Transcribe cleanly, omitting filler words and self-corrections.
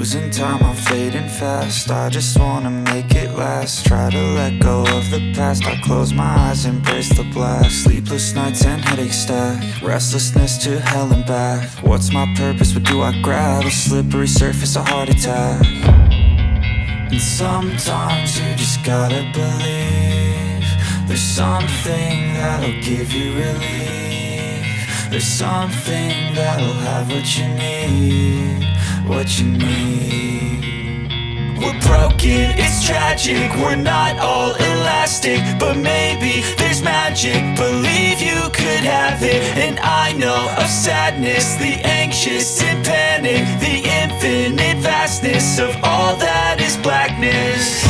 losing time, I'm fading fast. I just wanna make it last. Try to let go of the past. I close my eyes, embrace the blast. Sleepless nights and headaches stack. Restlessness to hell and back. What's my purpose, what do I grab? A slippery surface, a heart attack. And sometimes you just gotta believe there's something that'll give you relief. There's something that'll have what you need, what you need. We're broken, it's tragic, we're not all elastic, but maybe there's magic. Believe you could have it. And I know of sadness, the anxious and panic, the infinite vastness of all that is blackness.